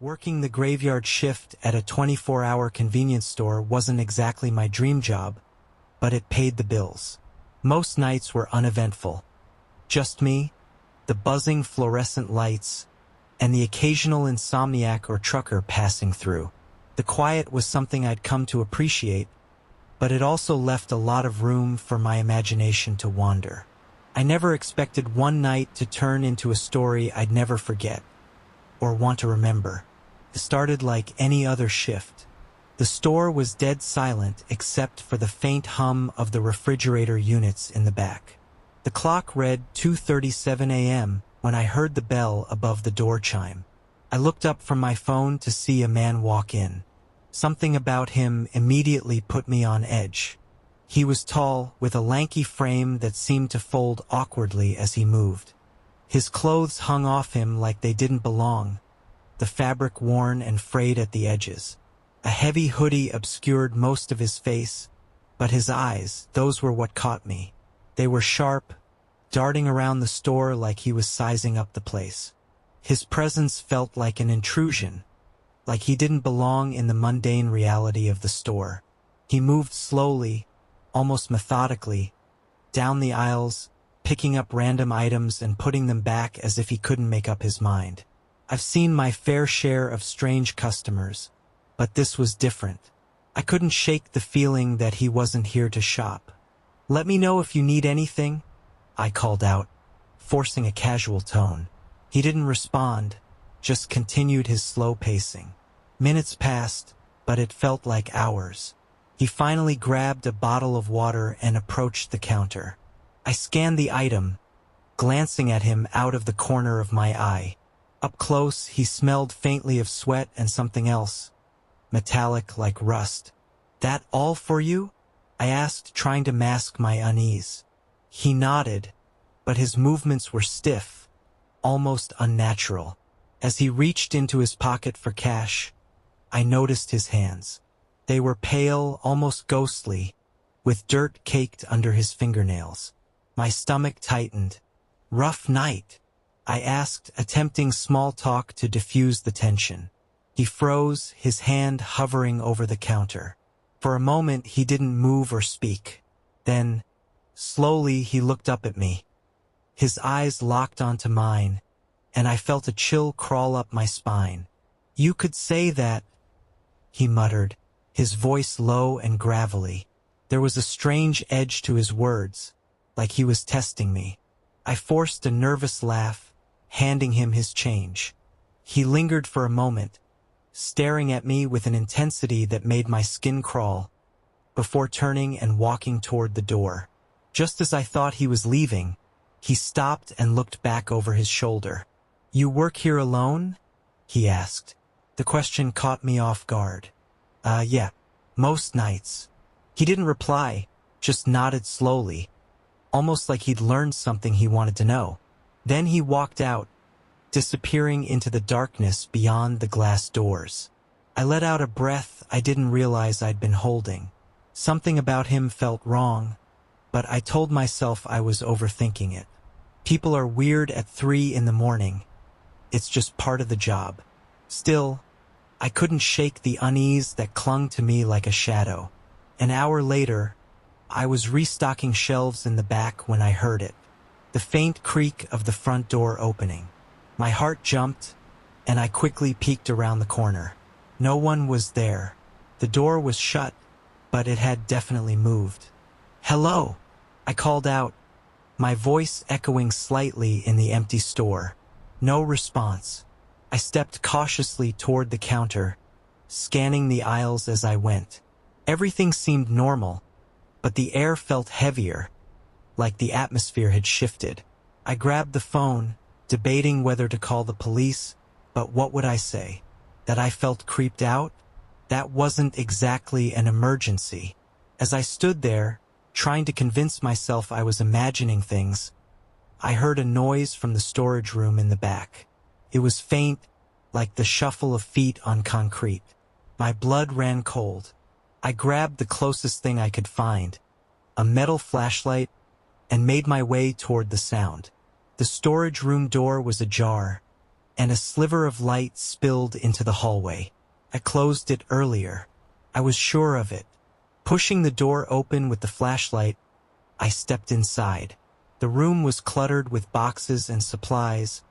Working the graveyard shift at a 24-hour convenience store wasn't exactly my dream job, but it paid the bills. Most nights were uneventful. Just me, the buzzing fluorescent lights, and the occasional insomniac or trucker passing through. The quiet was something I'd come to appreciate, but it also left a lot of room for my imagination to wander. I never expected one night to turn into a story I'd never forget, or want to remember. It started like any other shift. The store was dead silent except for the faint hum of the refrigerator units in the back. The clock read 2:37 a.m. when I heard the bell above the door chime. I looked up from my phone to see a man walk in. Something about him immediately put me on edge. He was tall, with a lanky frame that seemed to fold awkwardly as he moved. His clothes hung off him like they didn't belong, the fabric worn and frayed at the edges. A heavy hoodie obscured most of his face, but his eyes, those were what caught me. They were sharp, darting around the store like he was sizing up the place. His presence felt like an intrusion, like he didn't belong in the mundane reality of the store. He moved slowly, almost methodically, down the aisles, picking up random items and putting them back as if he couldn't make up his mind. I've seen my fair share of strange customers, but this was different. I couldn't shake the feeling that he wasn't here to shop. "Let me know if you need anything," I called out, forcing a casual tone. He didn't respond, just continued his slow pacing. Minutes passed, but it felt like hours. He finally grabbed a bottle of water and approached the counter. I scanned the item, glancing at him out of the corner of my eye. Up close, he smelled faintly of sweat and something else, metallic like rust. "That all for you?" I asked, trying to mask my unease. He nodded, but his movements were stiff, almost unnatural. As he reached into his pocket for cash, I noticed his hands. They were pale, almost ghostly, with dirt caked under his fingernails. My stomach tightened. "Rough night?" I asked, attempting small talk to diffuse the tension. He froze, his hand hovering over the counter. For a moment he didn't move or speak. Then, slowly, he looked up at me. His eyes locked onto mine, and I felt a chill crawl up my spine. "You could say that," he muttered, his voice low and gravelly. There was a strange edge to his words, like he was testing me. I forced a nervous laugh, handing him his change. He lingered for a moment, staring at me with an intensity that made my skin crawl, before turning and walking toward the door. Just as I thought he was leaving, he stopped and looked back over his shoulder. "You work here alone?" he asked. The question caught me off guard. Yeah, most nights." He didn't reply, just nodded slowly, almost like he'd learned something he wanted to know. Then he walked out, disappearing into the darkness beyond the glass doors. I let out a breath I didn't realize I'd been holding. Something about him felt wrong, but I told myself I was overthinking it. People are weird at 3 in the morning. It's just part of the job. Still, I couldn't shake the unease that clung to me like a shadow. An hour later, I was restocking shelves in the back when I heard it. The faint creak of the front door opening. My heart jumped, and I quickly peeked around the corner. No one was there. The door was shut, but it had definitely moved. "Hello," I called out, my voice echoing slightly in the empty store. No response. I stepped cautiously toward the counter, scanning the aisles as I went. Everything seemed normal, but the air felt heavier, like the atmosphere had shifted. I grabbed the phone, debating whether to call the police, but what would I say? That I felt creeped out? That wasn't exactly an emergency. As I stood there, trying to convince myself I was imagining things, I heard a noise from the storage room in the back. It was faint, like the shuffle of feet on concrete. My blood ran cold. I grabbed the closest thing I could find, a metal flashlight, and made my way toward the sound. The storage room door was ajar, and a sliver of light spilled into the hallway. I closed it earlier. I was sure of it. Pushing the door open with the flashlight, I stepped inside. The room was cluttered with boxes and supplies,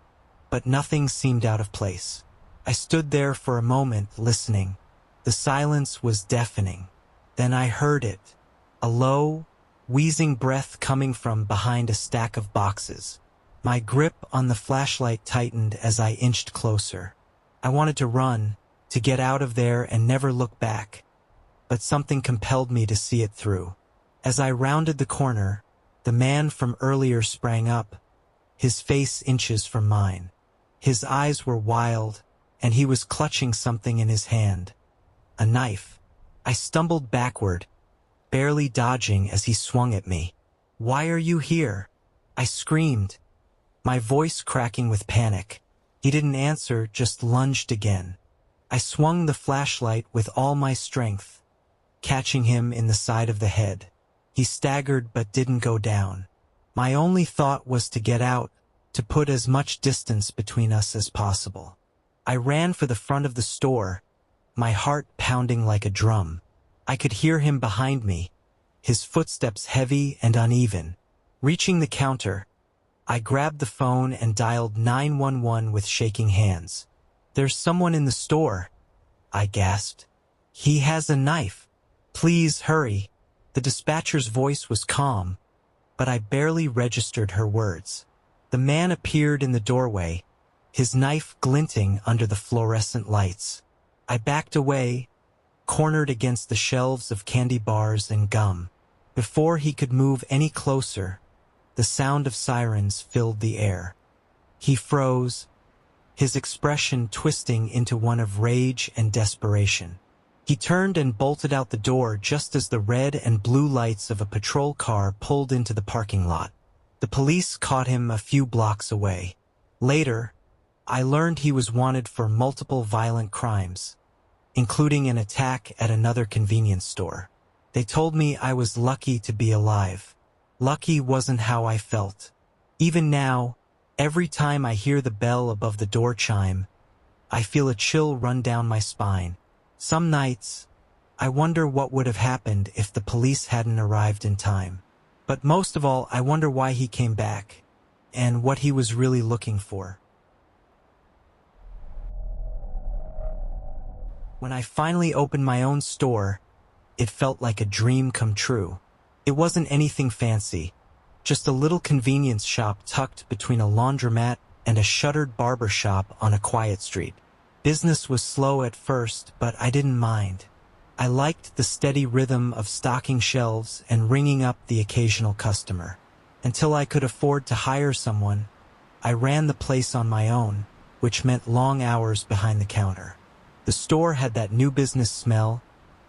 but nothing seemed out of place. I stood there for a moment, listening. The silence was deafening. Then I heard it, a low, wheezing breath coming from behind a stack of boxes. My grip on the flashlight tightened as I inched closer. I wanted to run, to get out of there and never look back, but something compelled me to see it through. As I rounded the corner, the man from earlier sprang up, his face inches from mine. His eyes were wild, and he was clutching something in his hand. A knife. I stumbled backward, barely dodging as he swung at me. "Why are you here?" I screamed, my voice cracking with panic. He didn't answer, just lunged again. I swung the flashlight with all my strength, catching him in the side of the head. He staggered but didn't go down. My only thought was to get out, to put as much distance between us as possible. I ran for the front of the store, my heart pounding like a drum. I could hear him behind me, his footsteps heavy and uneven. Reaching the counter, I grabbed the phone and dialed 911 with shaking hands. "There's someone in the store," I gasped. "He has a knife. Please hurry." The dispatcher's voice was calm, but I barely registered her words. The man appeared in the doorway, his knife glinting under the fluorescent lights. I backed away, cornered against the shelves of candy bars and gum. Before he could move any closer, the sound of sirens filled the air. He froze, his expression twisting into one of rage and desperation. He turned and bolted out the door just as the red and blue lights of a patrol car pulled into the parking lot. The police caught him a few blocks away. Later, I learned he was wanted for multiple violent crimes, including an attack at another convenience store. They told me I was lucky to be alive. Lucky wasn't how I felt. Even now, every time I hear the bell above the door chime, I feel a chill run down my spine. Some nights, I wonder what would have happened if the police hadn't arrived in time. But most of all, I wonder why he came back, and what he was really looking for. When I finally opened my own store, it felt like a dream come true. It wasn't anything fancy, just a little convenience shop tucked between a laundromat and a shuttered barber shop on a quiet street. Business was slow at first, but I didn't mind. I liked the steady rhythm of stocking shelves and ringing up the occasional customer. Until I could afford to hire someone, I ran the place on my own, which meant long hours behind the counter. The store had that new business smell,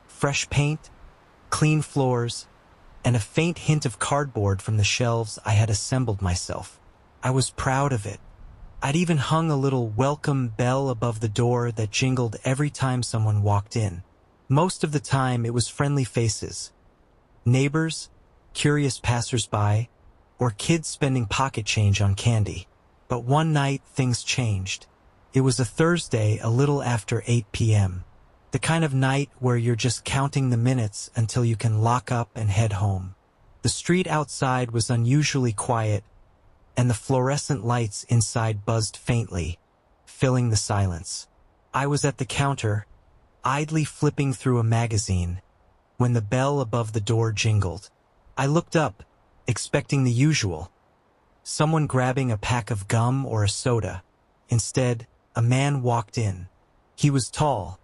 fresh paint, clean floors, and a faint hint of cardboard from the shelves I had assembled myself. I was proud of it. I'd even hung a little welcome bell above the door that jingled every time someone walked in. Most of the time it was friendly faces, neighbors, curious passersby, or kids spending pocket change on candy. But one night things changed. It was a Thursday a little after 8 p.m. The kind of night where you're just counting the minutes until you can lock up and head home. The street outside was unusually quiet, and the fluorescent lights inside buzzed faintly, filling the silence. I was at the counter, idly flipping through a magazine, when the bell above the door jingled. I looked up, expecting the usual. Someone grabbing a pack of gum or a soda. Instead, a man walked in. He was tall,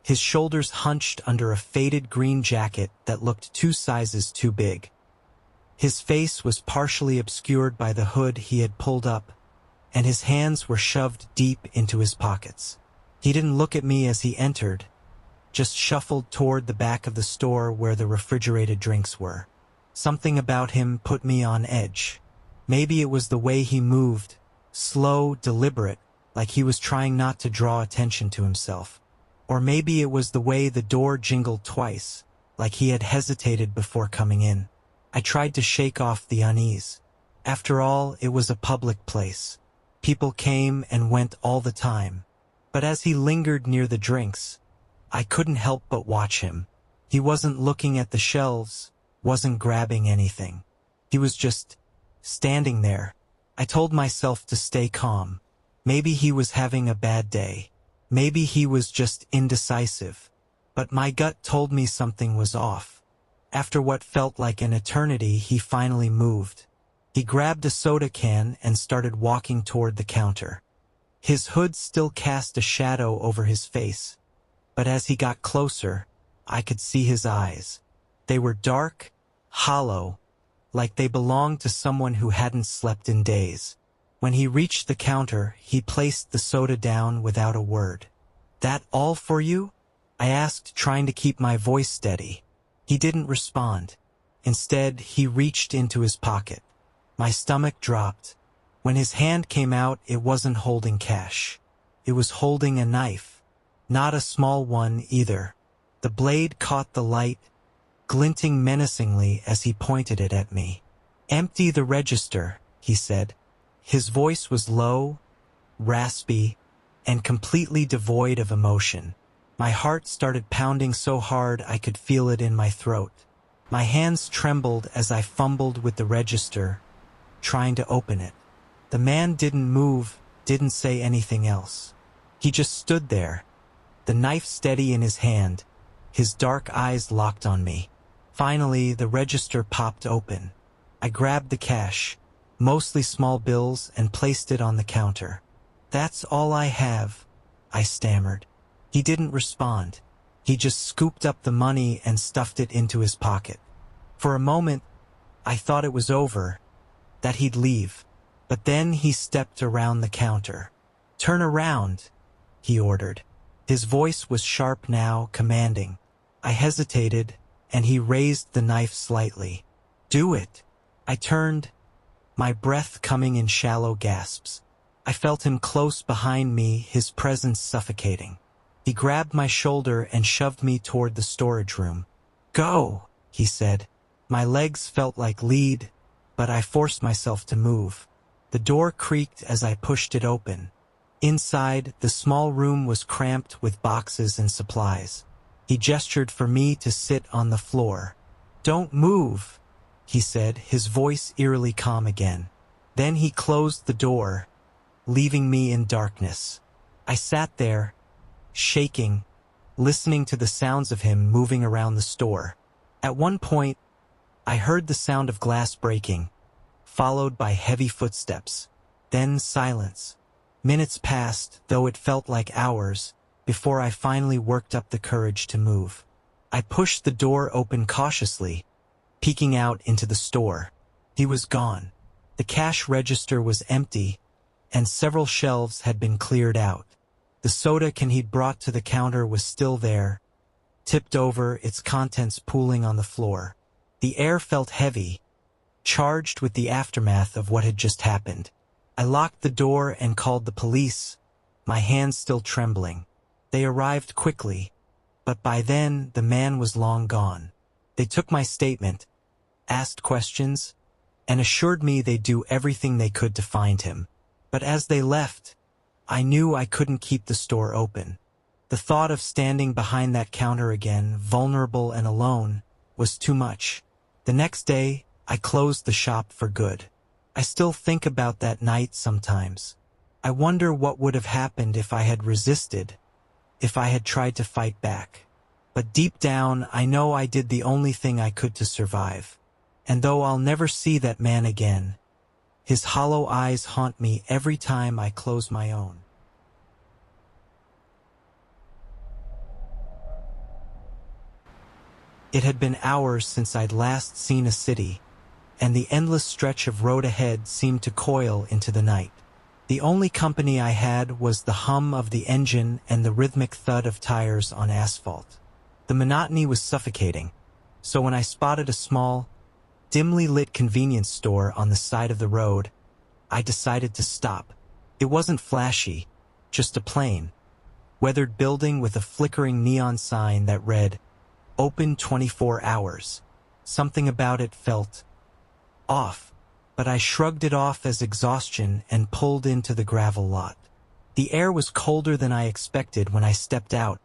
his shoulders hunched under a faded green jacket that looked 2 sizes too big. His face was partially obscured by the hood he had pulled up, and his hands were shoved deep into his pockets. He didn't look at me as he entered, just shuffled toward the back of the store where the refrigerated drinks were. Something about him put me on edge. Maybe it was the way he moved, slow, deliberate, like he was trying not to draw attention to himself. Or maybe it was the way the door jingled twice, like he had hesitated before coming in. I tried to shake off the unease. After all, it was a public place. People came and went all the time. But as he lingered near the drinks, I couldn't help but watch him. He wasn't looking at the shelves, wasn't grabbing anything. He was just standing there. I told myself to stay calm. Maybe he was having a bad day. Maybe he was just indecisive. But my gut told me something was off. After what felt like an eternity, he finally moved. He grabbed a soda can and started walking toward the counter. His hood still cast a shadow over his face, but as he got closer, I could see his eyes. They were dark, hollow, like they belonged to someone who hadn't slept in days. When he reached the counter, he placed the soda down without a word. "That all for you?" I asked, trying to keep my voice steady. He didn't respond. Instead, he reached into his pocket. My stomach dropped. When his hand came out, it wasn't holding cash. It was holding a knife. Not a small one either. The blade caught the light, glinting menacingly as he pointed it at me. "Empty the register," he said. His voice was low, raspy, and completely devoid of emotion. My heart started pounding so hard I could feel it in my throat. My hands trembled as I fumbled with the register, trying to open it. The man didn't move, didn't say anything else. He just stood there, the knife steady in his hand, his dark eyes locked on me. Finally, the register popped open. I grabbed the cash, mostly small bills, and placed it on the counter. "That's all I have," I stammered. He didn't respond. He just scooped up the money and stuffed it into his pocket. For a moment, I thought it was over, that he'd leave. But then he stepped around the counter. "Turn around," he ordered. His voice was sharp now, commanding. I hesitated, and he raised the knife slightly. "Do it." I turned, my breath coming in shallow gasps. I felt him close behind me, his presence suffocating. He grabbed my shoulder and shoved me toward the storage room. "Go," he said. My legs felt like lead, but I forced myself to move. The door creaked as I pushed it open. Inside, the small room was cramped with boxes and supplies. He gestured for me to sit on the floor. "Don't move," he said, his voice eerily calm again. Then he closed the door, leaving me in darkness. I sat there, shaking, listening to the sounds of him moving around the store. At one point, I heard the sound of glass breaking, followed by heavy footsteps. Then silence. Minutes passed, though it felt like hours, before I finally worked up the courage to move. I pushed the door open cautiously, peeking out into the store. He was gone. The cash register was empty, and several shelves had been cleared out. The soda can he'd brought to the counter was still there, tipped over, its contents pooling on the floor. The air felt heavy, charged with the aftermath of what had just happened. I locked the door and called the police, my hands still trembling. They arrived quickly, but by then the man was long gone. They took my statement, asked questions, and assured me they'd do everything they could to find him. But as they left, I knew I couldn't keep the store open. The thought of standing behind that counter again, vulnerable and alone, was too much. The next day, I closed the shop for good. I still think about that night sometimes. I wonder what would have happened if I had resisted, if I had tried to fight back. But deep down, I know I did the only thing I could to survive. And though I'll never see that man again, his hollow eyes haunt me every time I close my own. It had been hours since I'd last seen a city, and the endless stretch of road ahead seemed to coil into the night. The only company I had was the hum of the engine and the rhythmic thud of tires on asphalt. The monotony was suffocating, so when I spotted a small, dimly lit convenience store on the side of the road, I decided to stop. It wasn't flashy, just a plain, weathered building with a flickering neon sign that read, "Open 24 hours. Something about it felt off. but I shrugged it off as exhaustion and pulled into the gravel lot. The air was colder than I expected when I stepped out,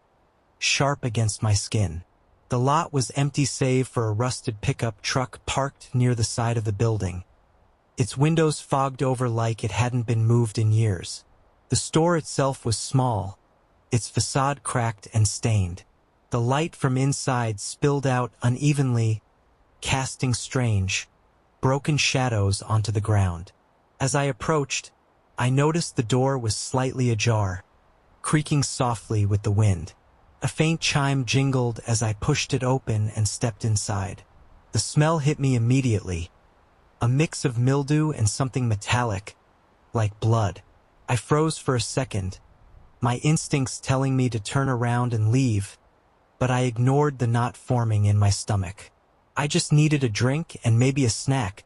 sharp against my skin. The lot was empty save for a rusted pickup truck parked near the side of the building, its windows fogged over like it hadn't been moved in years. The store itself was small, its facade cracked and stained. The light from inside spilled out unevenly, casting strange, broken shadows onto the ground. As I approached, I noticed the door was slightly ajar, creaking softly with the wind. A faint chime jingled as I pushed it open and stepped inside. The smell hit me immediately, a mix of mildew and something metallic, like blood. I froze for a second, my instincts telling me to turn around and leave, but I ignored the knot forming in my stomach. I just needed a drink and maybe a snack,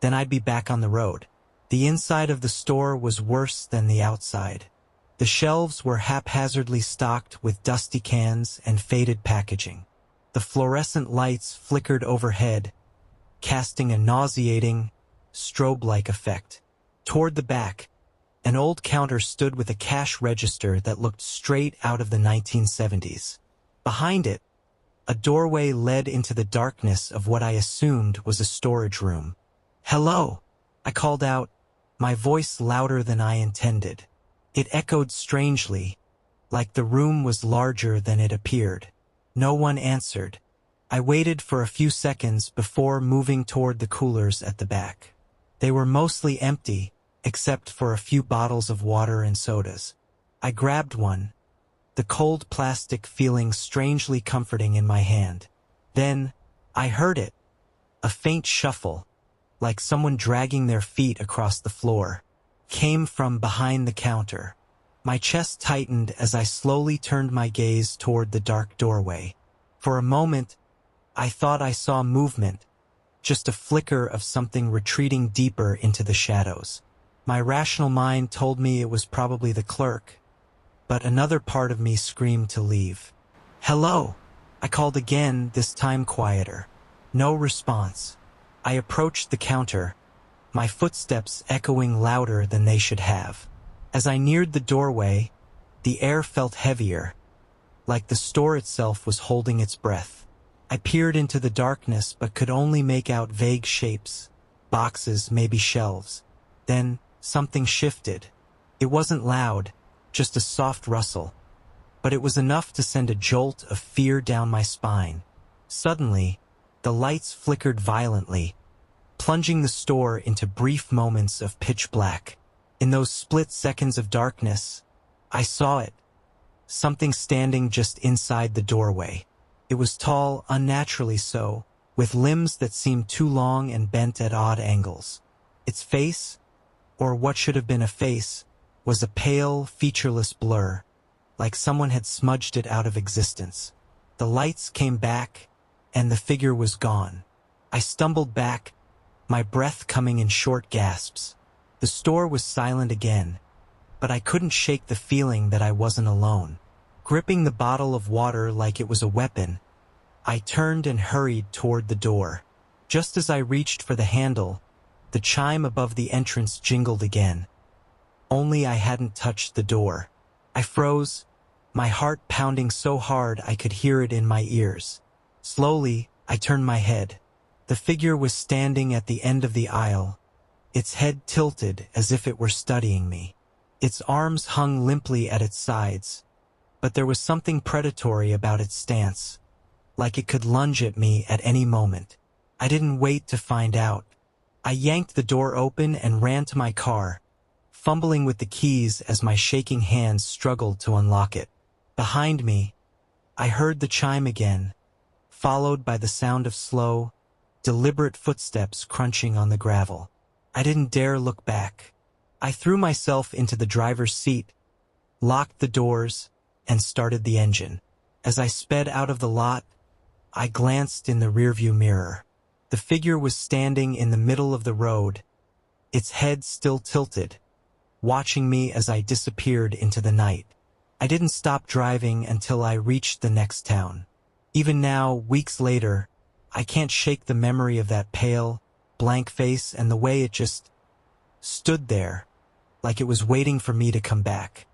then I'd be back on the road. The inside of the store was worse than the outside. The shelves were haphazardly stocked with dusty cans and faded packaging. The fluorescent lights flickered overhead, casting a nauseating, strobe-like effect. Toward the back, an old counter stood with a cash register that looked straight out of the 1970s. Behind it, a doorway led into the darkness of what I assumed was a storage room. "Hello," I called out, my voice louder than I intended. It echoed strangely, like the room was larger than it appeared. No one answered. I waited for a few seconds before moving toward the coolers at the back. They were mostly empty, except for a few bottles of water and sodas. I grabbed one, the cold plastic feeling strangely comforting in my hand. Then, I heard it, a faint shuffle, like someone dragging their feet across the floor, came from behind the counter. My chest tightened as I slowly turned my gaze toward the dark doorway. For a moment, I thought I saw movement, just a flicker of something retreating deeper into the shadows. My rational mind told me it was probably the clerk, but another part of me screamed to leave. "Hello," I called again, this time quieter. No response. I approached the counter, my footsteps echoing louder than they should have. As I neared the doorway, the air felt heavier, like the store itself was holding its breath. I peered into the darkness but could only make out vague shapes, boxes, maybe shelves. Then, something shifted. It wasn't loud, just a soft rustle, but it was enough to send a jolt of fear down my spine. Suddenly, the lights flickered violently, plunging the store into brief moments of pitch black. In those split seconds of darkness, I saw it, something standing just inside the doorway. It was tall, unnaturally so, with limbs that seemed too long and bent at odd angles. Its face, or what should have been a face, was a pale, featureless blur, like someone had smudged it out of existence. The lights came back, and the figure was gone. I stumbled back, my breath coming in short gasps. The store was silent again, but I couldn't shake the feeling that I wasn't alone. Gripping the bottle of water like it was a weapon, I turned and hurried toward the door. Just as I reached for the handle, the chime above the entrance jingled again. Only I hadn't touched the door. I froze, my heart pounding so hard I could hear it in my ears. Slowly, I turned my head. The figure was standing at the end of the aisle, its head tilted as if it were studying me. Its arms hung limply at its sides, but there was something predatory about its stance, like it could lunge at me at any moment. I didn't wait to find out. I yanked the door open and ran to my car, fumbling with the keys as my shaking hands struggled to unlock it. Behind me, I heard the chime again, followed by the sound of slow, deliberate footsteps crunching on the gravel. I didn't dare look back. I threw myself into the driver's seat, locked the doors, and started the engine. As I sped out of the lot, I glanced in the rearview mirror. The figure was standing in the middle of the road, its head still tilted, watching me as I disappeared into the night. I didn't stop driving until I reached the next town. Even now, weeks later, I can't shake the memory of that pale, blank face and the way it just stood there, like it was waiting for me to come back.